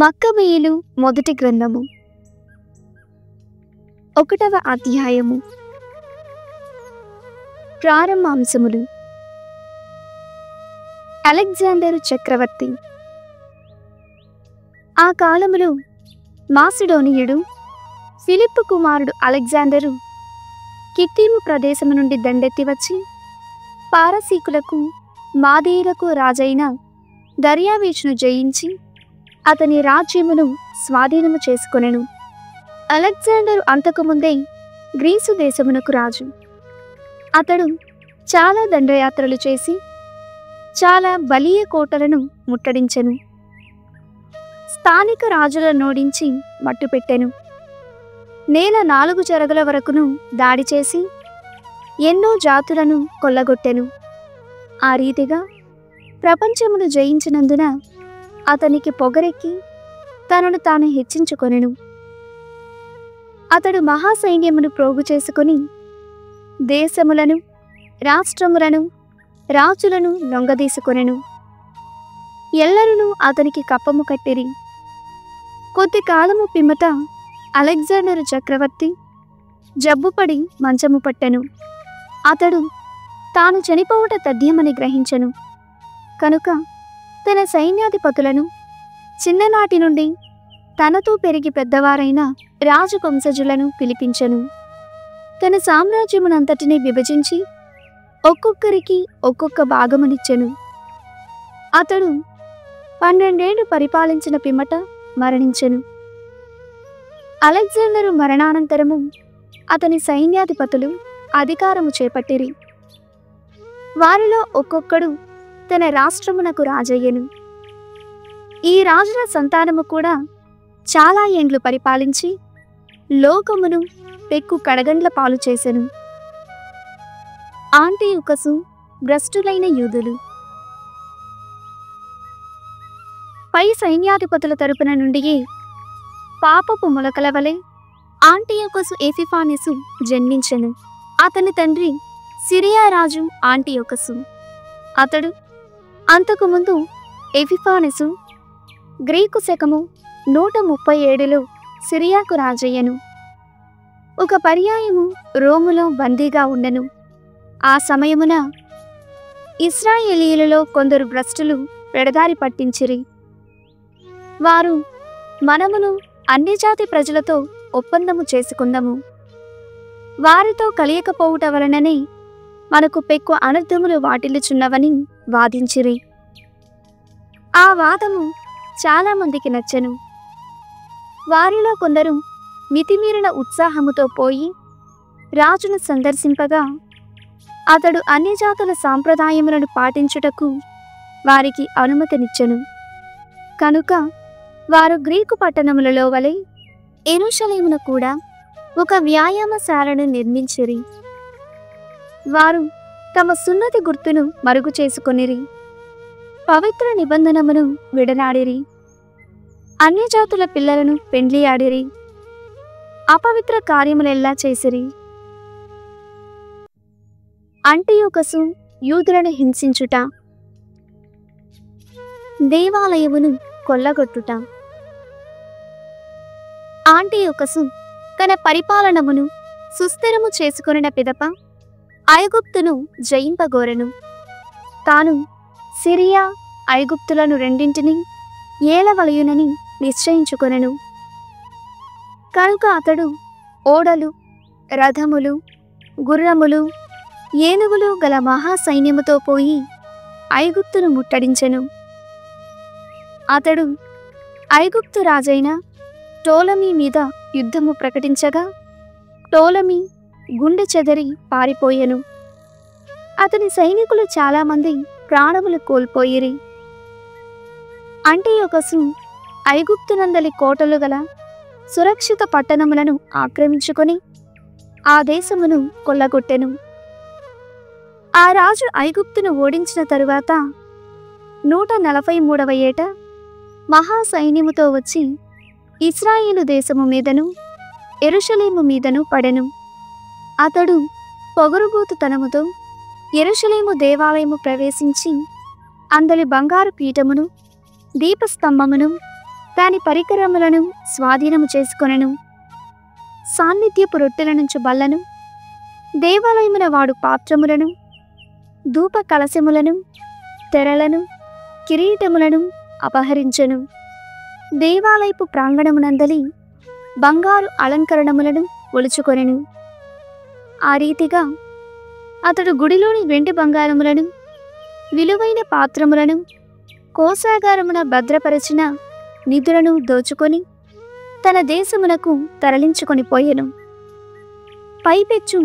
మక్కబీయులు మొదటి గ్రంథము 1వ అధ్యాయము. ప్రారంభాంశములు. అలెగ్జాండరు చక్రవర్తి. ఆ కాలములో మాసిడోనియుడు ఫిలిప్పు కుమారుడు అలెగ్జాండరు కిత్తీము ప్రదేశము నుండి దండెత్తి వచ్చి పారసీకులకు మాదీయులకు రాజైన దర్యావేషును జయించి అతని రాజ్యమును స్వాధీనము చేసుకొనెను. అలెగ్జాండరు అంతకుముందే గ్రీసు దేశమునకు రాజు. అతడు చాలా దండయాత్రలు చేసి చాలా బలీయ కోటలను ముట్టడించెను. స్థానిక రాజులను నోడించి మట్టుపెట్టెను. నేల 4 జరగల వరకును దాడి చేసి ఎన్నో జాతులను కొల్లగొట్టెను. ఆ రీతిగా ప్రపంచమును జయించినందున అతనికి పొగరెక్కి తనను తాను హెచ్చించుకొనెను. అతడు మహాసైన్యమును ప్రోగు చేసుకుని దేశములను రాష్ట్రములను రాజులను లొంగదీసుకొనెను. ఎల్లరును అతనికి కప్పము కట్టిరి. కొద్ది కాలము పిమ్మట అలెగ్జాండరు చక్రవర్తి జబ్బుపడి మంచము పట్టెను. అతడు తాను చనిపోవుట తథ్యమని గ్రహించెను. కనుక తన సైన్యాధిపతులను చిన్ననాటి నుండి తనతో పెరిగి పెద్దవారైన రాజవంశజులను పిలిపించెను. తన సామ్రాజ్యమునంతటినీ విభజించి ఒక్కొక్కరికి ఒక్కొక్క భాగమునిచ్చెను. అతడు 12 ఏళ్ళు పరిపాలించిన పిమ్మట మరణించెను. అలెగ్జాండరు మరణానంతరము అతని సైన్యాధిపతులు అధికారము చేపట్టిరి. వారిలో ఒక్కొక్కడు తన రాష్ట్రమునకు రాజయ్యెను. ఈ రాజుల సంతానము కూడా చాలా ఏండ్లు పరిపాలించి లోకమును పెక్కు కడగండ్ల పాలు చేసెను. ఆంటియుకసు భ్రష్టులైన యూదులు. పై సైన్యాధిపతుల తరపున నుండి పాపపు మొలకల వలె ఆంటియోకసు ఎపిఫానెసు జన్మించెను. అతని తండ్రి సిరియా రాజు ఆంటియోకసు. అతడు అంతకుముందు ఎపిఫానెసు గ్రీకు శకము 137లో సిరియాకు రాజయ్యను. ఒక పర్యాయము రోములో బందీగా ఉండెను. ఆ సమయమున ఇశ్రాయేలీయులలో కొందరు భ్రష్టులు పెడదారి పట్టించిరి. వారు మనమును అన్ని జాతి ప్రజలతో ఒప్పందము చేసుకుందాము, వారితో కలియకపోవుట వలననే మనకు పెక్కు అనర్థములు వాటిల్లుచున్నవని వాదించిరి. ఆ వాదము చాలా మందికి నచ్చెను. వారిలో కొందరు మితిమీరిన ఉత్సాహముతో పోయి రాజును సందర్శింపగా అతడు అన్ని జాతుల సాంప్రదాయములను పాటించుటకు వారికి అనుమతినిచ్చెను. కనుక వారు గ్రీకు పట్టణములలో వలె యెరూషలేమున కూడా ఒక వ్యాయామశాలను నిర్మించిరి. వారు తమ సున్నతి గుర్తును మరుగు చేసుకొనిరి. పవిత్ర నిబంధనమును విడనాడిరి. అన్ని జాతుల పిల్లలను పెండ్లియాడిరి. అపవిత్ర కార్యములెల్లా చేసిరి. అంటియోకసు యూదులను హింసించుట, దేవాలయమును కొల్లగొట్టుట. ఆంటియోకసు తన పరిపాలనమును సుస్థిరము చేసుకొనిన పిదప ఐగుప్తును జయింపగోరెను. తాను సిరియా ఐగుప్తులను రెండింటినీ ఏలవలయునని నిశ్చయించుకొనెను. కనుక అతడు ఓడలు, రథములు, గుర్రములు, ఏనుగులు గల మహాసైన్యముతో పోయి ఐగుప్తును ముట్టడించెను. అతడు ఐగుప్తు రాజైన టోలమీ మీద యుద్ధము ప్రకటించగా టోలమీ గుండె చెదరి పారిపోయెను. అతని సైనికులు చాలామంది ప్రాణములు కోల్పోయిరి. అంటియోకసు ఐగుప్తునందలి కోటలు గల సురక్షిత పట్టణములను ఆక్రమించుకొని ఆ దేశమును కొల్లగొట్టెను. ఆ రాజు ఐగుప్తును ఓడించిన తరువాత 143వ ఏట మహాసైన్యముతో వచ్చి ఇశ్రాయేలు దేశము మీదను యెరూషలేము మీదను పడెను. అతడు పొగరుబోతుతనముతో యెరూషలేము దేవాలయము ప్రవేశించి అందలి బంగారు పీఠమును దీపస్తంభమును దాని పరికరములను స్వాధీనము చేసుకొనెను. సాన్నిధ్యపు రొట్టెల నుంచి బల్లను, దేవాలయమున వాడు పాత్రములను, ధూప కలశములను, తెరలను, కిరీటములను అపహరించెను. దేవాలయపు ప్రాంగణమునందలి బంగారు అలంకరణములను ఒలుచుకొనెను. ఆ రీతిగా అతడు గుడిలోని వెండి బంగారములను, విలువైన పాత్రములను, కోశాగారమున భద్రపరచిన నిధులను దోచుకొని తన దేశమునకు తరలించుకొని పోయెను. పైపెచ్చు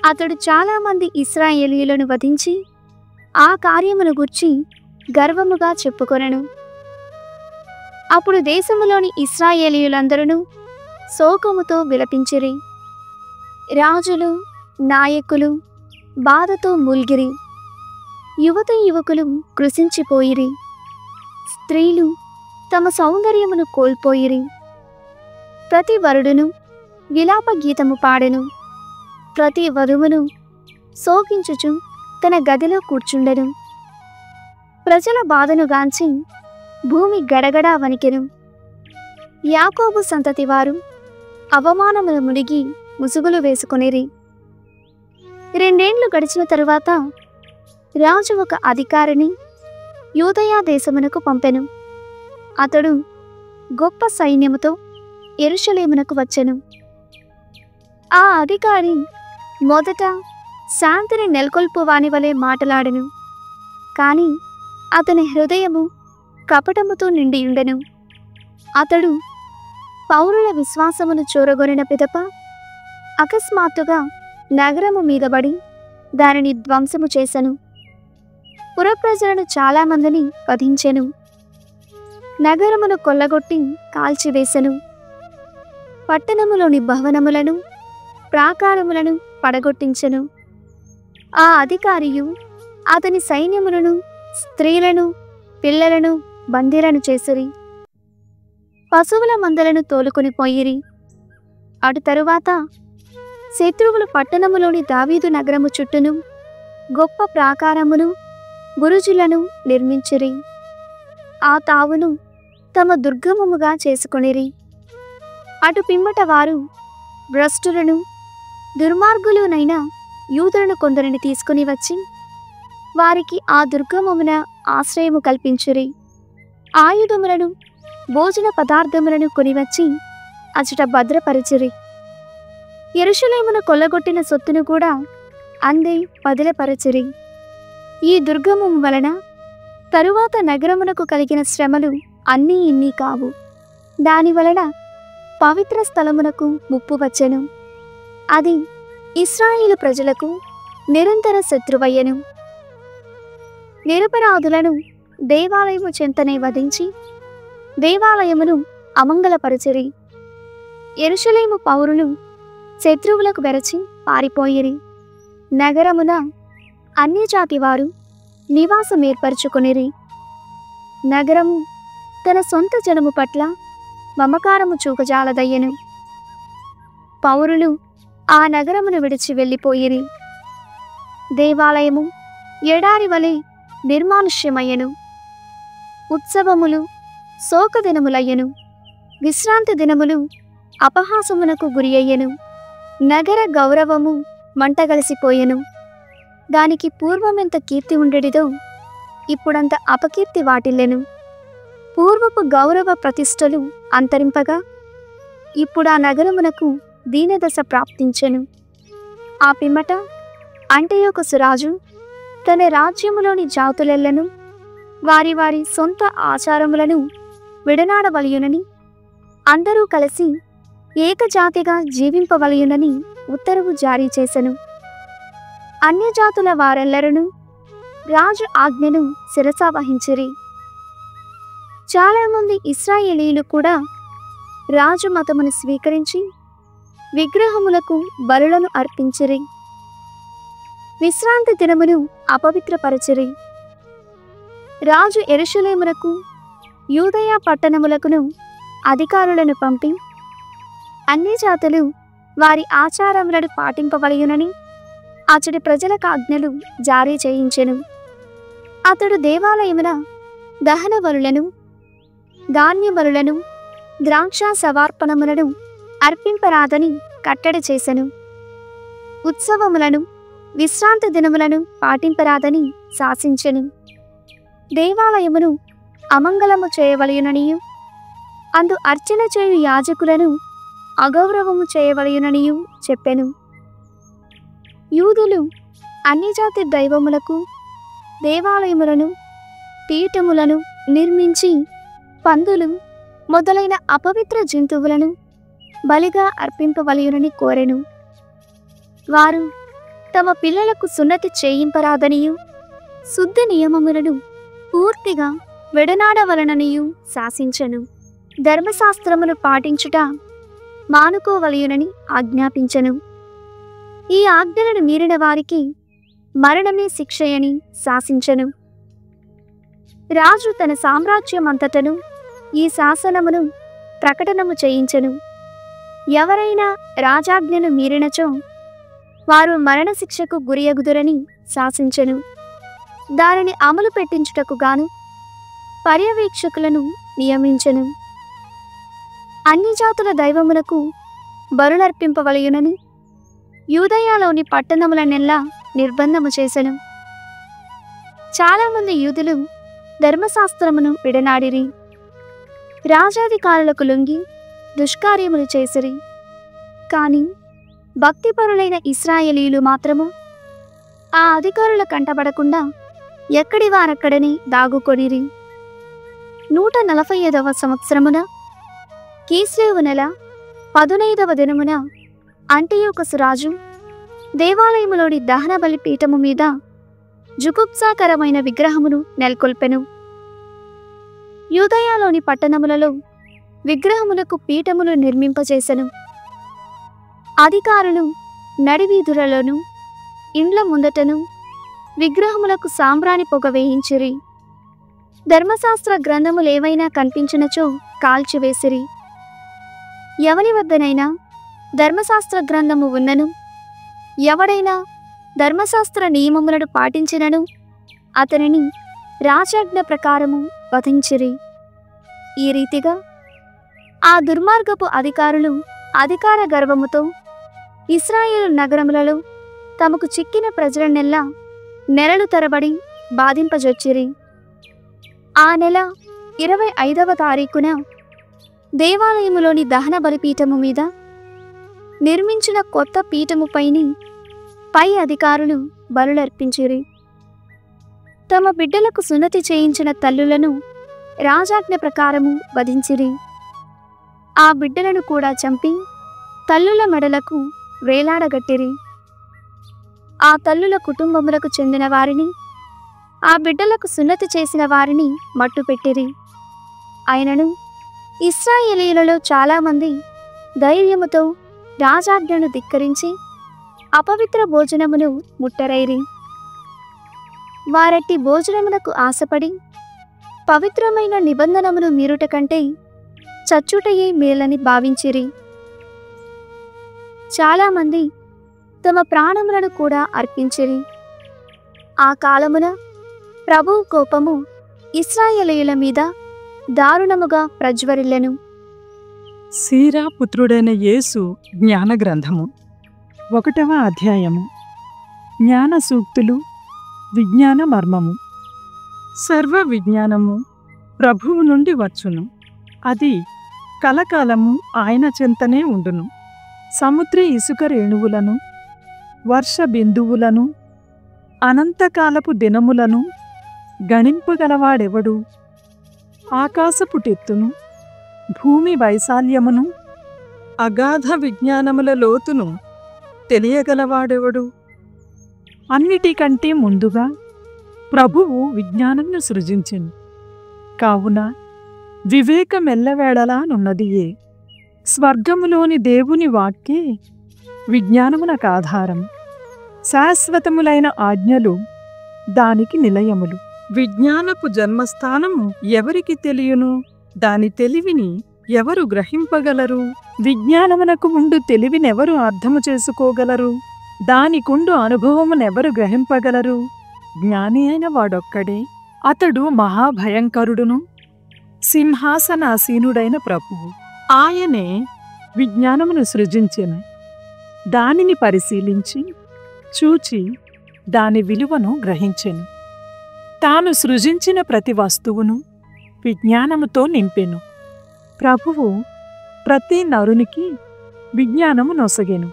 అతడు చాలామంది ఇశ్రాయేలీయులను వధించి ఆ కార్యమును గూర్చి గర్వముగా చెప్పుకొనెను. అప్పుడు దేశములోని ఇశ్రాయేలీయులందరూ శోకముతో విలపించిరి. రాజులు, నాయకులు బాధతో మూల్గిరి. యువత యువకులు కృశించిపోయిరి. స్త్రీలు తమ సౌందర్యమును కోల్పోయిరి. ప్రతి వరుడును విలాప గీతము పాడెను. ప్రతి వధువును శోకించుచు తన గదిలో కూర్చుండెను. ప్రజల బాధను గాంచి భూమి గడగడా వణికెను. యాకోబు సంతతి వారు అవమానములు మునిగి ముసుగులు వేసుకొనిరి. 2 ఏండ్లు గడిచిన తరువాత రాజు ఒక అధికారిని యూదయా దేశమునకు పంపెను. అతడు గొప్ప సైన్యముతో యెరూషలేమునకు వచ్చెను. ఆ అధికారి మొదట శాంతిని నెలకొల్పు వాని వలె మాటలాడెను. కాని అతని హృదయము కపటముతో నిండియుండెను. అతడు పౌరుల విశ్వాసమును చూరగొనిన పిదప అకస్మాత్తుగా నగరము మీదబడి దానిని ధ్వంసము చేసెను. పురప్రజలను చాలామందిని వధించెను. నగరమును కొల్లగొట్టి కాల్చివేసెను. పట్టణములోని భవనములను, ప్రాకారములను పడగొట్టించెను. ఆ అధికారియు అతని సైన్యములను, స్త్రీలను, పిల్లలను బందీలను చేసిరి. పశువుల మందలను తోలుకొని పోయిరి. అటు తరువాత శత్రువులు పట్టణములోని దావీదు నగరము చుట్టూను గొప్ప ప్రాకారమును, బురుజులను నిర్మించిరి. ఆ తావును తమ దుర్గమముగా చేసుకొనిరి. అటు పిమ్మట వారు భ్రష్టులను, దుర్మార్గులునైన యూదులను కొందరిని తీసుకుని వచ్చి వారికి ఆ దుర్గమమున ఆశ్రయము కల్పించిరి. ఆయుధములను, భోజన పదార్థములను కొనివచ్చి అచట భద్రపరిచిరి. యెరూషలేమును కొల్లగొట్టిన సొత్తును కూడా అందే పదిలపరచిరి. ఈ దుర్గమము వలన తరువాత నగరమునకు కలిగిన శ్రమలు అన్నీ ఇన్ని కావు. దాని వలన పవిత్ర స్థలమునకు ముప్పు వచ్చెను. అది ఇశ్రాయేలు ప్రజలకు నిరంతర శత్రువయ్యెను. నిరపరాధులను దేవాలయము చెంతనే వధించి దేవాలయమును అమంగళపరచిరి. యెరూషలేము పౌరులు శత్రువులకు బెరచి పారిపోయిరి. నగరమున అన్యజాతి వారు నివాసం ఏర్పరచుకొనిరి. నగరము తన సొంత జనము పట్ల మమకారము చూపజాలదయ్యెను. పౌరులు ఆ నగరమును విడిచి వెళ్ళిపోయిరి. దేవాలయము ఎడారి వలె నిర్మానుష్యమయ్యెను. ఉత్సవములు శోకదినములయ్యెను. విశ్రాంతి దినములు అపహాసమునకు గురి అయ్యెను. నగర గౌరవము మంటగలిసిపోయెను. దానికి పూర్వమెంత కీర్తి ఉండెడిదో ఇప్పుడంత అపకీర్తి వాటిల్లెను. పూర్వపు గౌరవ ప్రతిష్టలు అంతరింపగా ఇప్పుడు ఆ నగరమునకు దీనదశ ప్రాప్తించెను. ఆ పిమ్మట అంటియోకసు రాజు తన రాజ్యములోని జాతులెల్లను వారి వారి సొంత ఆచారములను విడనాడవలయునని, అందరూ కలిసి ఏకజాతిగా జీవింపవలయునని ఉత్తర్వు జారీ చేసెను. అన్యజాతుల వారెల్లరూ రాజు ఆజ్ఞను శిరసావహించిరి. చాలామంది ఇశ్రాయేలీయులు కూడా రాజు మతమును స్వీకరించి విగ్రహములకు బలులను అర్పించిరి. విశ్రాంతి దినమును అపవిత్రపరచిరి. రాజు యెరూషలేమునకు యూదయ పట్టణములకును అధికారులను పంపి అన్ని జాతులు వారి ఆచారములను పాటింపవలయునని అతడి ప్రజలకు ఆజ్ఞలు జారీ చేయించెను. అతడు దేవాలయమున దహన బలులను, ధాన్య బలులను, ద్రాక్ష సవార్పణములను అర్పింపరాదని కట్టడి చేసెను. ఉత్సవములను విశ్రాంతి దినములను పాటింపరాదని శాసించెను. దేవాలయమును అమంగళము చేయవలయుననియు అందు అర్చన చేయు యాజకులను అగౌరవము చేయవలయుననియు చెప్పెను. యూదులు అన్యజాతి దైవములకు దేవాలయములను పీఠములను నిర్మించి పందులు మొదలైన అపవిత్ర జంతువులను బలిగా అర్పింపవలయునని కోరెను. వారు తమ పిల్లలకు సున్నతి చేయింపరాదనియు శుద్ధ నియమములను పూర్తిగా విడనాడవలననియు శాసించెను. ధర్మశాస్త్రమును పాటించుట మానుకోవలయునని ఆజ్ఞాపించెను. ఈ ఆజ్ఞలను మీరిన వారికి మరణమే శిక్షయని శాసించెను. రాజు తన సామ్రాజ్యమంతటను ఈ శాసనమును ప్రకటనము చేయించెను. ఎవరైనా రాజాజ్ఞను మీరినచో వారు మరణశిక్షకు గురియగుదురని శాసించెను. దానిని అమలు పెట్టించుటకు గాను పర్యవేక్షకులను నియమించెను. అన్ని జాతుల దైవములకు బలులర్పింపవలయునని యూదయలోని పట్టణములనెల్లా నిర్బంధము చేసెను. చాలామంది యూదులు ధర్మశాస్త్రమును విడనాడిరి. రాజాధికారులకు లొంగి దుష్కార్యములు చేసిరి. కాని భక్తిపరులైన ఇశ్రాయేలీయులు మాత్రము ఆ అధికారుల కంటబడకుండా ఎక్కడి వారక్కడనే దాగుకొనిరి. 145వ సంవత్సరమున కీస్లేవు నెల 15వ దినమున అంటియోకసు రాజు దేవాలయములోని దహన బలి పీఠము మీద జుగుప్సాకరమైన విగ్రహమును నెలకొల్పెను. యూదయలోని పట్టణములలో విగ్రహములకు పీఠములు నిర్మింపచేసెను. అధికారులు నడివీధులలోను ఇండ్ల ముందటను విగ్రహములకు సాంబ్రాణి పొగ వేయించిరి. ధర్మశాస్త్ర గ్రంథములేవైనా కనిపించినచో కాల్చివేసిరి. ఎవని వద్దనైనా ధర్మశాస్త్ర గ్రంథము ఉన్నను ఎవడైనా ధర్మశాస్త్ర నియమములను పాటించినను అతనిని రాజాజ్ఞ ప్రకారము వధించిరి. ఈ రీతిగా ఆ దుర్మార్గపు అధికారులు అధికార గర్వముతో ఇశ్రాయేలు నగరములలో తమకు చిక్కిన ప్రజలనెల్లా నెలలు తరబడి బాధింపజొచ్చిరి. ఆ నెల 25వ తారీఖున దేవాలయములోని దహన బలిపీఠము మీద నిర్మించిన కొత్త పీఠముపైని పై అధికారులు బలులర్పించిరి. తమ బిడ్డలకు సున్నతి చేయించిన తల్లులను రాజాజ్ఞ ప్రకారము వధించిరి. ఆ బిడ్డలను కూడా చంపి తల్లుల మెడలకు వేలాడగట్టిరి. ఆ తల్లుల కుటుంబములకు చెందిన వారిని ఆ బిడ్డలకు సున్నతి చేసిన వారిని మట్టుపెట్టిరి. అయినను ఇశ్రాయేలీయులలో చాలామంది ధైర్యముతో రాజాజ్ఞను ధిక్కరించి అపవిత్ర భోజనమును ముట్టరైరి. వారట్టి భోజనమునకు ఆశపడి పవిత్రమైన నిబంధనమును మీరుట కంటే చచ్చుటయే మేలని భావించిరి. చాలామంది తమ ప్రాణములను కూడా అర్పించిరి. ఆ కాలమున ప్రభువు కోపము ఇశ్రాయేలీయుల మీద దారుణముగా ప్రజ్వరిల్లెను. సీరా పుత్రుడైన యేసు జ్ఞాన గ్రంథము 1వ అధ్యాయము. జ్ఞాన సూక్తులు, విజ్ఞాన మర్మము. సర్వ విజ్ఞానము ప్రభువు నుండి వచ్చును. అది కలకాలము ఆయన చెంతనే ఉండును. సముద్ర ఇసుక రేణువులను, వర్ష బిందువులను, అనంతకాలపు దినములను గణింపగలవాడెవడు? ఆకాశపుటెత్తును, భూమి వైశాల్యమును, అగాధ విజ్ఞానముల లోతును తెలియగలవాడెవడు? అన్నిటికంటే ముందుగా ప్రభువు విజ్ఞానమును సృజించెను. కావున వివేకమెల్లవేళలానున్నదియే. స్వర్గములోని దేవుని వాక్యే విజ్ఞానమునకు ఆధారం. శాశ్వతములైన ఆజ్ఞలు దానికి నిలయములు. విజ్ఞానపు జన్మస్థానము ఎవరికి తెలియను? దాని తెలివిని ఎవరు గ్రహింపగలరు? విజ్ఞానమునకు ముందు తెలివినెవరు అర్థము చేసుకోగలరు? దానికుండు అనుభవమునెవరు గ్రహింపగలరు? జ్ఞాని అయిన వాడొక్కడే. అతడు మహాభయంకరుడును సింహాసనాసీనుడైన ప్రభువు. ఆయనే విజ్ఞానమును సృజించెను. దానిని పరిశీలించి చూచి దాని విలువను గ్రహించెను. తాను సృజించిన ప్రతి వస్తువును విజ్ఞానముతో నింపెను. ప్రభువు ప్రతి నరునికి విజ్ఞానము నొసగెను.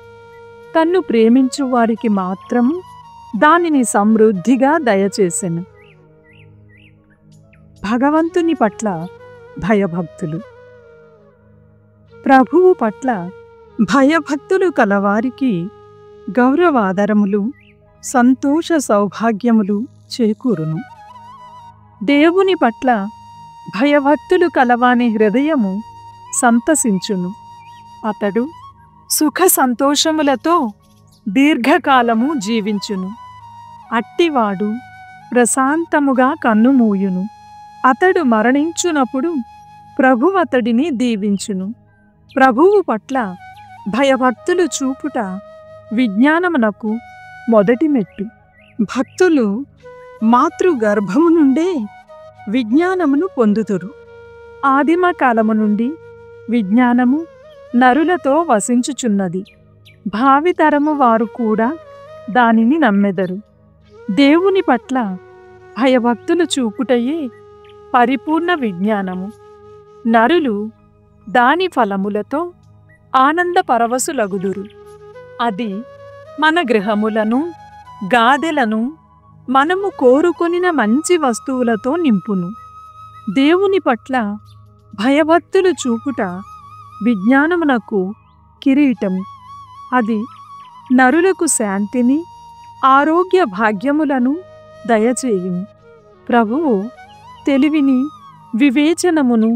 తన్ను ప్రేమించు వారికి మాత్రము దానిని సమృద్ధిగా దయచేసెను. భగవంతుని పట్ల భయభక్తులు. ప్రభువు పట్ల భయభక్తులు కలవారికి గౌరవాదరములు, సంతోష సౌభాగ్యములు చేకూరును. దేవుని పట్ల భయభక్తులు కలవాని హృదయము సంతసించును. అతడు సుఖ సంతోషములతో దీర్ఘకాలము జీవించును. అట్టివాడు ప్రశాంతముగా కన్నుమూయును. అతడు మరణించునప్పుడు ప్రభువు అతడిని దీవించును. ప్రభువు పట్ల భయభక్తులు చూపుట విజ్ఞానమునకు మొదటి మెట్టు. భక్తులు మాతృగర్భము నుండే విజ్ఞానమును పొందుతురు. ఆదిమ కాలము నుండి విజ్ఞానము నరులతో వసించుచున్నది. భావితరము వారు కూడా దానిని నమ్మెదరు. దేవుని పట్ల భయభక్తులు చూపుటయే పరిపూర్ణ విజ్ఞానము. నరులు దాని ఫలములతో ఆనంద పరవశులగుదురు. అది మన గృహములను, గాదెలను మనము కోరుకొనిన మంచి వస్తువులతో నింపును. దేవుని పట్ల భయభక్తులు చూపుట విజ్ఞానమునకు కిరీటము. అది నరులకు శాంతిని, ఆరోగ్య భాగ్యములను దయచేయును. ప్రభువు తెలివిని, వివేచనమును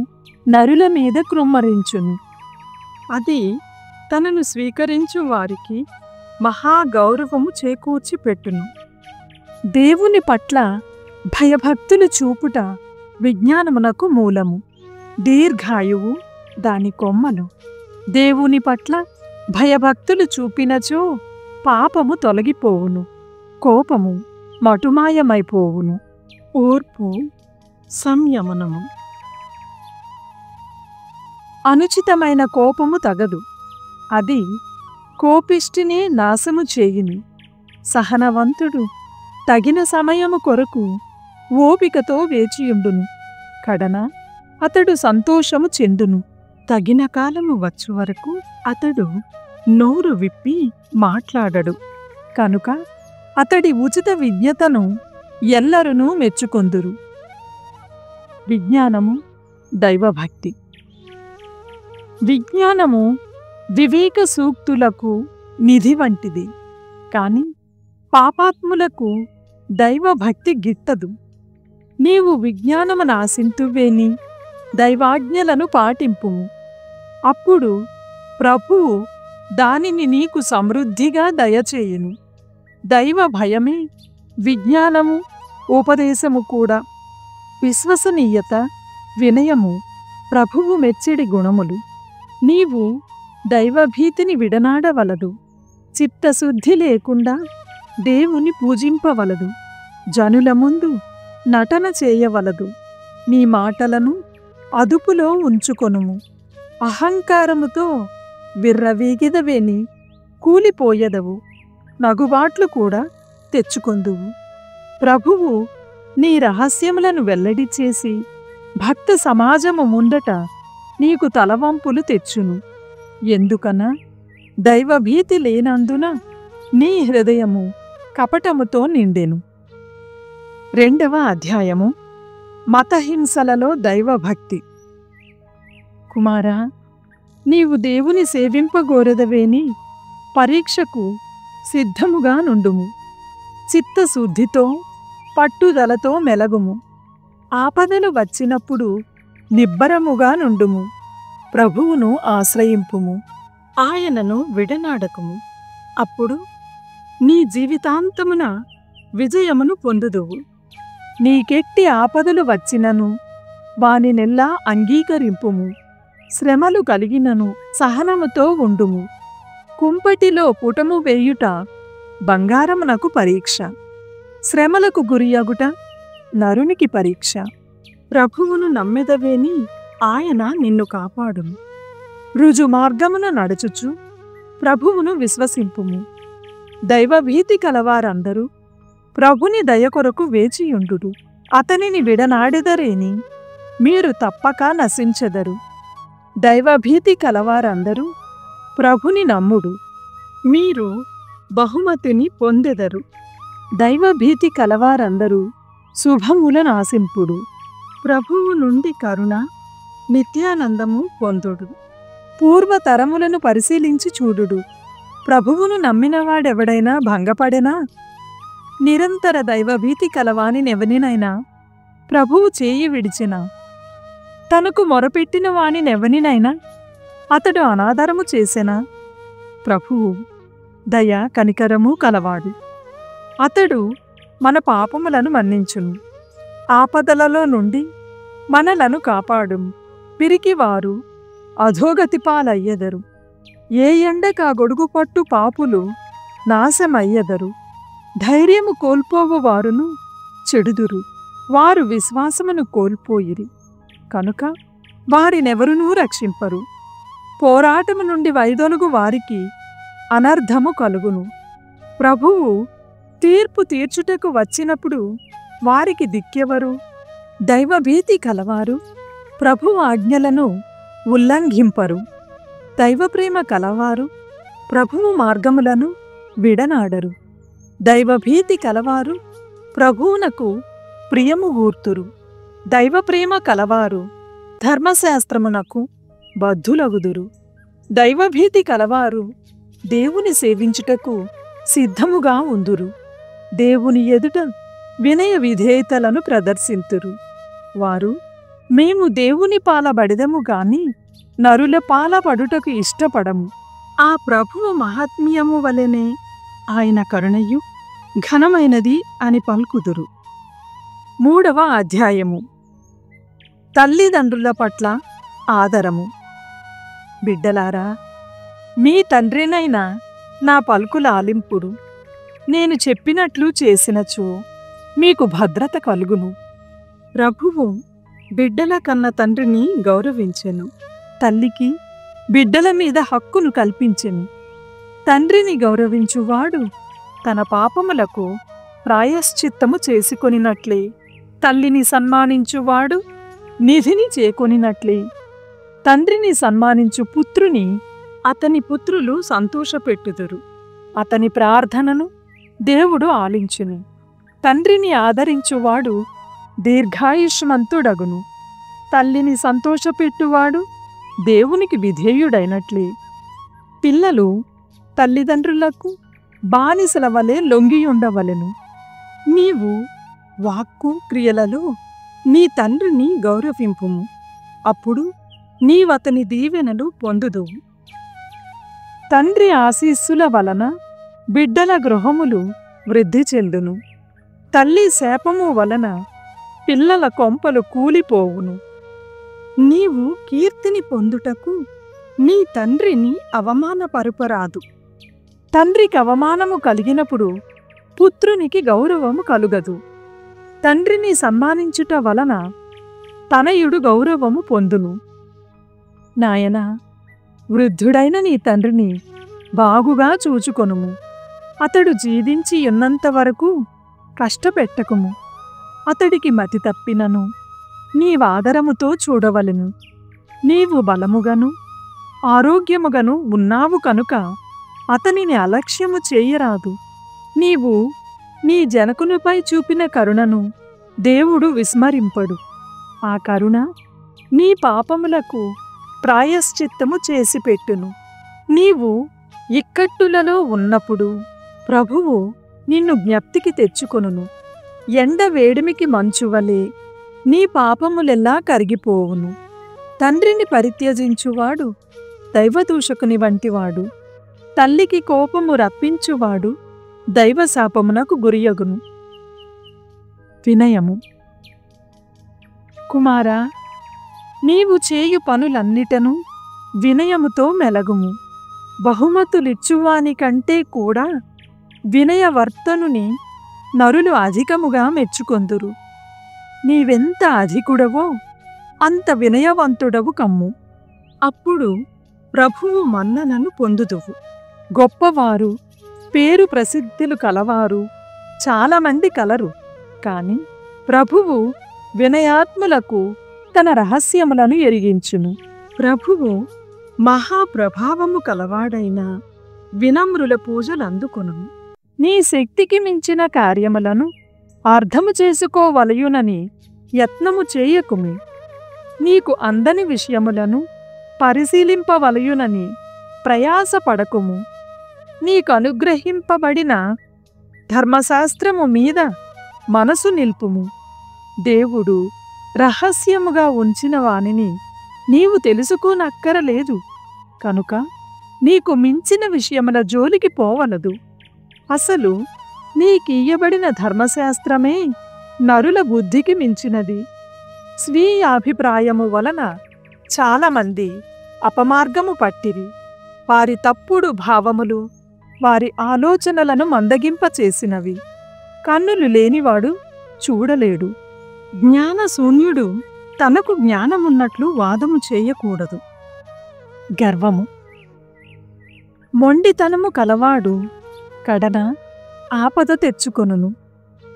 నరుల మీద కృమ్మరించును. అది తనను స్వీకరించు వారికి మహాగౌరవము చేకూర్చి పెట్టును. దేవుని పట్ల భయభక్తులు చూపుట విజ్ఞానమునకు మూలము. దీర్ఘాయువు దాని కొమ్మలు. దేవుని పట్ల భయభక్తులు చూపినచో పాపము తొలగిపోవును, కోపము మటుమాయమైపోవును. ఓర్పు, సంయమనము. అనుచితమైన కోపము తగదు. అది కోపిష్టినే నాశము చేయును. సహనవంతుడు తగిన సమయము కొరకు ఓపికతో వేచియుండును. కడన అతడు సంతోషము చెందును. తగిన కాలము వచ్చు వరకు అతడు నోరు విప్పి మాట్లాడడు. కనుక అతడి ఉచిత విజ్ఞతను ఎల్లరునూ మెచ్చుకొందురు. విజ్ఞానము, దైవభక్తి. విజ్ఞానము వివేక సూక్తులకు నిధి వంటిది. కాని పాపాత్ములకు దైవభక్తి గిట్టదు. నీవు విజ్ఞానమును ఆశింతువేని దైవాజ్ఞలను పాటింపుము. అప్పుడు ప్రభువు దానిని నీకు సమృద్ధిగా దయచేయును. దైవ భయమే విజ్ఞానము, ఉపదేశము కూడా. విశ్వసనీయత, వినయము ప్రభువు మెచ్చడి గుణములు. నీవు దైవభీతిని విడనాడవలదు. చిత్తశుద్ధి లేకుండా దేవుని పూజింపవలదు. జనుల ముందు నటన చేయవలదు. నీ మాటలను అదుపులో ఉంచుకొనుము. అహంకారముతో విర్రవీగిదవేని కూలిపోయెదవు. నగుబాట్లు కూడా తెచ్చుకొందువు. ప్రభువు నీ రహస్యములను వెల్లడి చేసి భక్త సమాజము ముందట నీకు తలవంపులు తెచ్చును. ఎందుకనా దైవభీతి లేనందున నీ హృదయము కపటముతో నిండెను. 2వ అధ్యాయము. మతహింసలలో దైవభక్తి. కుమారా, నీవు దేవుని సేవింపగోరదవేని పరీక్షకు సిద్ధముగా నుండుము. చిత్తశుద్ధితో, పట్టుదలతో మెలగుము. ఆపదలు వచ్చినప్పుడు నిబ్బరముగా నుండుము. ప్రభువును ఆశ్రయింపుము. ఆయనను విడనాడకుము. అప్పుడు నీ జీవితాంతమున విజయమును పొందుదువు. నీకెట్టి ఆపదలు వచ్చినను వానినెల్లా అంగీకరింపుము. శ్రమలు కలిగినను సహనముతో ఉండుము. కుంపటిలో పుటము వేయుట బంగారమునకు పరీక్ష. శ్రమలకు గురియగుట నరునికి పరీక్ష. ప్రభువును నమ్మెదవేని ఆయన నిన్ను కాపాడును. రుజు మార్గమున నడుచుచు ప్రభువును విశ్వసింపుము. దైవభీతి కలవారందరూ ప్రభుని దయ కొరకు వేచియుండుడు. అతనిని విడనాడెదరేని మీరు తప్పక నశించెదరు. దైవభీతి కలవారందరూ ప్రభుని నమ్ముడు, మీరు బహుమతిని పొందెదరు. దైవభీతి కలవారందరూ శుభములను ఆశింపుడు. ప్రభువు నుండి కరుణ, నిత్యానందము పొందుడు. పూర్వతరములను పరిశీలించి చూడుడు. ప్రభువును నమ్మినవాడెవడైనా భంగపడెనా? నిరంతర దైవభీతి కలవానినెవనినైనా ప్రభువు చేయి విడిచిన, తనకు మొరపెట్టిన వానినెవనినైనా అతడు అనాదరము చేసెనా? ప్రభువు దయ కనికరము కలవాడు. అతడు మన పాపములను మన్నించును. ఆపదలలో నుండి మనలను కాపాడుము. పిరికివారు అధోగతి పాలయ్యెదరు. ఏ ఎండకా గొడుగు పట్టు పాపులు నాశమయ్యెదరు. ధైర్యము కోల్పోవు వారును చెడుదురు. వారు విశ్వాసమును కోల్పోయిరి కనుక వారినెవరునూ రక్షింపరు. పోరాటము నుండి వైదొలుగు వారికి అనర్థము కలుగును. ప్రభువు తీర్పు తీర్చుటకు వచ్చినప్పుడు వారికి దిక్కెవరు? దైవభీతి కలవారు ప్రభువు ఆజ్ఞలను ఉల్లంఘింపరు. దైవప్రేమ కలవారు ప్రభువు మార్గములను విడనాడరు. దైవభీతి కలవారు ప్రభువునకు ప్రియము గూర్తురు. దైవప్రేమ కలవారు ధర్మశాస్త్రమునకు బద్ధులగుదురు. దైవభీతి కలవారు దేవుని సేవించుటకు సిద్ధముగా ఉందురు. దేవుని ఎదుట వినయ విధేయతలను ప్రదర్శింతురు. వారు మేము దేవుని పాలబడెదము గాని నరుల పాలబడుటకు ఇష్టపడము. ఆ ప్రభువు మహాత్మ్యము వలెనే ఆయన కరుణయు ఘనమైనది అని పలుకుదురు. 3వ అధ్యాయము. తల్లిదండ్రుల పట్ల ఆదరము. బిడ్డలారా, మీ తండ్రినైనా నా పలుకుల ఆలింపుడు. నేను చెప్పినట్లు చేసినచో మీకు భద్రత కలుగును. ప్రభువు బిడ్డల కన్న తండ్రిని గౌరవించెను. తల్లికి బిడ్డల మీద హక్కును కల్పించెను. తండ్రిని గౌరవించువాడు తన పాపములకు ప్రాయశ్చిత్తము చేసుకొనినట్లే, తల్లిని సన్మానించువాడు నిధిని చేకొనినట్లే. తండ్రిని సన్మానించు పుత్రుని అతని పుత్రులు సంతోషపెట్టుదురు. అతని ప్రార్థనను దేవుడు ఆలించును. తండ్రిని ఆదరించువాడు దీర్ఘాయుష్మంతుడగును. తల్లిని సంతోషపెట్టువాడు దేవునికి విధేయుడైనట్లే. పిల్లలు తల్లిదండ్రులకు బానిసల వలె లొంగియుండవలెను. నీవు వాక్కు క్రియలలో నీ తండ్రిని గౌరవింపుము. అప్పుడు నీవతని దీవెనలు పొందుదువు. తండ్రి ఆశీస్సుల వలన బిడ్డల గృహములు వృద్ధి చెందును. తల్లి శాపము వలన పిల్లల కొంపలు కూలిపోవును. నీవు కీర్తిని పొందుటకు నీ తండ్రిని అవమానపరుపరాదు. తండ్రికి అవమానము కలిగినప్పుడు పుత్రునికి గౌరవము కలుగదు. తండ్రిని సన్మానించుట వలన తనయుడు గౌరవము పొందును. నాయనా, వృద్ధుడైన నీ తండ్రిని బాగుగా చూచుకొనుము. అతడు జీవించి ఉన్నంత వరకు కష్టపెట్టకుము. అతడికి మతి తప్పినను నీవాదరముతో చూడవలెను. నీవు బలముగను ఆరోగ్యముగను ఉన్నావు కనుక అతనిని అలక్ష్యము చేయరాదు. నీవు నీ జనకునిపై చూపిన కరుణను దేవుడు విస్మరింపడు. ఆ కరుణ నీ పాపములకు ప్రాయశ్చిత్తము చేసిపెట్టును. నీవు ఇక్కట్టులలో ఉన్నప్పుడు ప్రభువు నిన్ను జ్ఞప్తికి తెచ్చుకొనును. ఎండ వేడిమికి మంచువలే నీ పాపములెల్లా కరిగిపోవును. తండ్రిని పరిత్యజించువాడు దైవదూషకుని వంటివాడు. తల్లికి కోపము రప్పించువాడు దైవశాపమునకు గురియగును. వినయము. కుమారా, నీవు చేయు పనులన్నిటను వినయముతో మెలగుము. బహుమతులిచ్చువాని కంటే కూడా వినయవర్తనుని నరులు అధికముగా మెచ్చుకొందురు. నీవెంత అధికుడవో అంత వినయవంతుడవు కమ్ము. అప్పుడు ప్రభువు మన్ననను పొందుదువు. గొప్పవారు, పేరు ప్రసిద్ధులు కలవారు చాలామంది కలరు, కాని ప్రభువు వినయాత్ములకు తన రహస్యములను ఎరిగించును. ప్రభువు మహాప్రభావము కలవాడైన వినమ్రుల పూజలందుకొను. నీ శక్తికి మించిన కార్యములను అర్థము చేసుకోవలయునని యత్నము చేయకుమి. నీకు అందని విషయములను పరిశీలింపవలయునని ప్రయాసపడకుము. నీకు అనుగ్రహింపబడిన ధర్మశాస్త్రము మీద మనసు నిల్పుము. దేవుడు రహస్యముగా ఉంచిన వానిని నీవు తెలుసుకోనక్కరలేదు కనుక నీకు మించిన విషయముల జోలికి పోవలదు. అసలు నీకియ్యబడిన ధర్మశాస్త్రమే నరుల బుద్ధికి మించినది. స్వీయాభిప్రాయము వలన చాలామంది అపమార్గము పట్టిరి. వారి తప్పుడు భావములు వారి ఆలోచనలను మందగింపచేసినవి. కన్నులు లేనివాడు చూడలేడు. జ్ఞానశూన్యుడు తనకు జ్ఞానమున్నట్లు వాదము చేయకూడదు. గర్వము. మొండితనము కలవాడు కడన ఆపద తెచ్చుకొనును.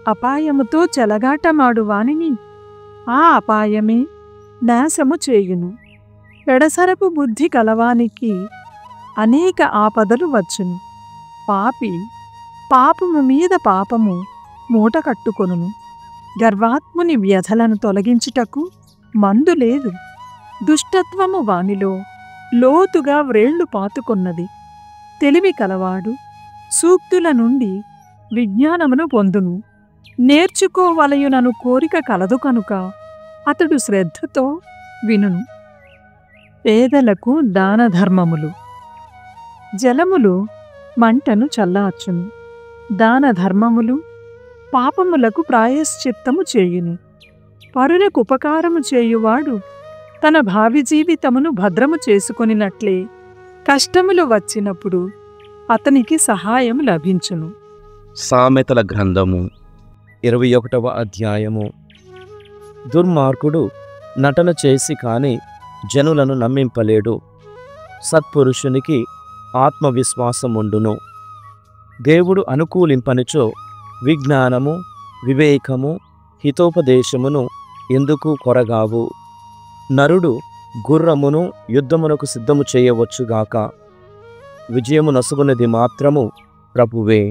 అపాయముతో చెలగాటమాడు వానిని ఆ అపాయమే నాశము చేయును. పెడసరపు బుద్ధి కలవానికి అనేక ఆపదలు వచ్చును. పాపి పాపము మీద పాపము మూట కట్టుకొనును. గర్వాత్ముని వ్యధలను తొలగించుటకు మందు లేదు. దుష్టత్వము వానిలో లోతుగా వ్రేళ్లు పాతుకొన్నది. తెలివి కలవాడు సూక్తుల నుండి విజ్ఞానమును పొందును. నేర్చుకోవలయునను కోరిక కలదు కనుక అతడు శ్రద్ధతో వినును. పేదలకు దానధర్మములు. జలములు మంటను చల్లార్చును. దానధర్మములు పాపములకు ప్రాయశ్చిత్తము చేయును. పరులకు ఉపకారము చేయువాడు తన భావి జీవితమును భద్రము చేసుకొనినట్లే కష్టములు వచ్చినప్పుడు అతనికి సహాయం లభించును. సామెతల గ్రంథము 21వ అధ్యాయము. దుర్మార్గుడు నటన చేసి కాని జనులను నమ్మింపలేడు. సత్పురుషునికి ఆత్మవిశ్వాసముండును. దేవుడు అనుకూలింపనిచో విజ్ఞానము, వివేకము, హితోపదేశమును ఎందుకు కొరగావు. నరుడు గుర్రమును యుద్ధమునకు సిద్ధము చేయవచ్చుగాక, విజయము నసుగునది మాత్రము ప్రభువే.